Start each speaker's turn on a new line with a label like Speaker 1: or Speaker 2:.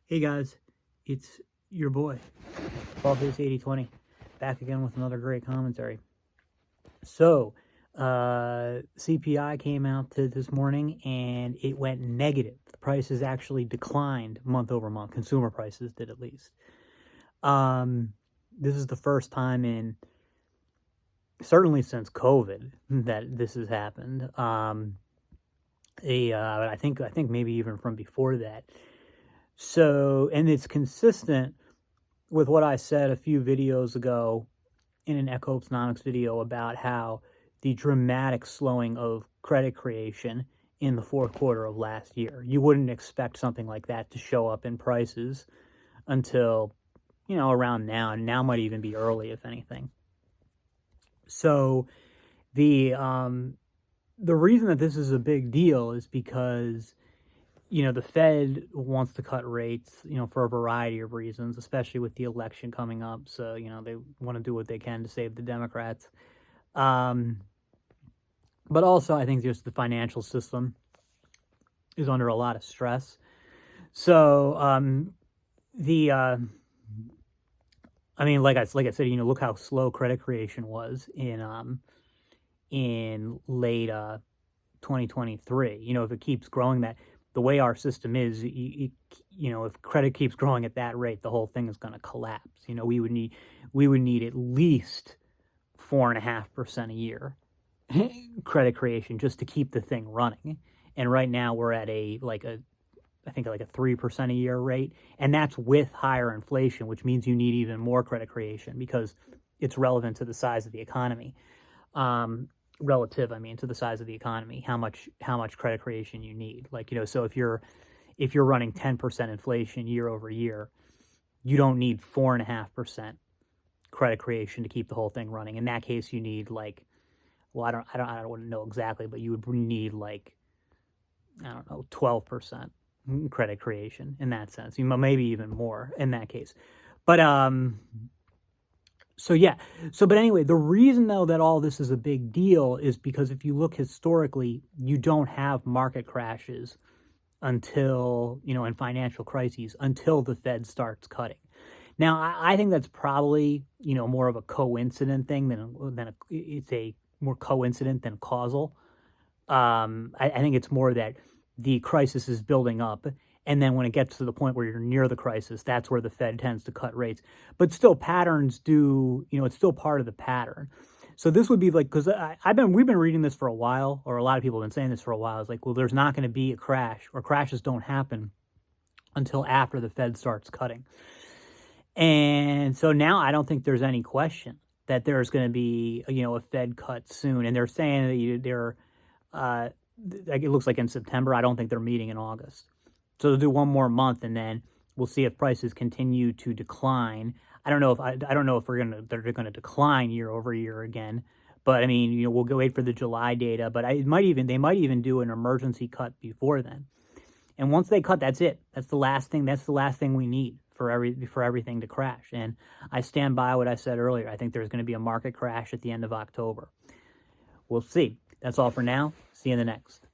Speaker 1: Hey guys, it's your boy, Ballface 8020, back again with another great commentary. So, CPI came out this morning and it went negative. The prices actually declined month over month. Consumer prices did, at least. This is the first time certainly since COVID, that this has happened. I think maybe even from before that. So, and it's consistent with what I said a few videos ago in an Economics video about how the dramatic slowing of credit creation in the fourth quarter of last year. You wouldn't expect something like that to show up in prices until, around now, and now might even be early, if anything. So the reason that this is a big deal is because the Fed wants to cut rates, for a variety of reasons, especially with the election coming up. So, they want to do what they can to save the Democrats. But also, I think just the financial system is under a lot of stress. So, like I said, look how slow credit creation was in late 2023. If it keeps growing the way our system is, if credit keeps growing at that rate, the whole thing is going to collapse. We would need at least 4.5% a year credit creation just to keep the thing running. And right now we're at I think a 3% a year rate, and that's with higher inflation, which means you need even more credit creation because it's relevant to the size of the economy. Relative, to the size of the economy, how much credit creation you need. So if you're running 10% inflation year over year, you don't need 4.5% credit creation to keep the whole thing running. In that case, you need I don't know exactly, but you would need 12% credit creation in that sense. Maybe even more in that case. But but anyway, the reason though that all this is a big deal is because if you look historically, you don't have market crashes until, and financial crises until the Fed starts cutting. Now, I think that's probably, more of a coincident thing it's a more coincident than causal. I think it's more that the crisis is building up, and then when it gets to the point where you're near the crisis, that's where the Fed tends to cut rates. But still, patterns do, it's still part of the pattern. So this would be because we've been reading this for a while, or a lot of people have been saying this for a while. It's well, there's not going to be a crash, or crashes don't happen until after the Fed starts cutting. And so now I don't think there's any question that there's going to be, a Fed cut soon. And they're saying that it looks like in September. I don't think they're meeting in August. So they'll do one more month, and then we'll see if prices continue to decline. I don't know if they're going to decline year over year again. But we'll go wait for the July data. But they might even do an emergency cut before then. And once they cut, that's it. That's the last thing. That's the last thing we need for everything to crash. And I stand by what I said earlier. I think there's going to be a market crash at the end of October. We'll see. That's all for now. See you in the next.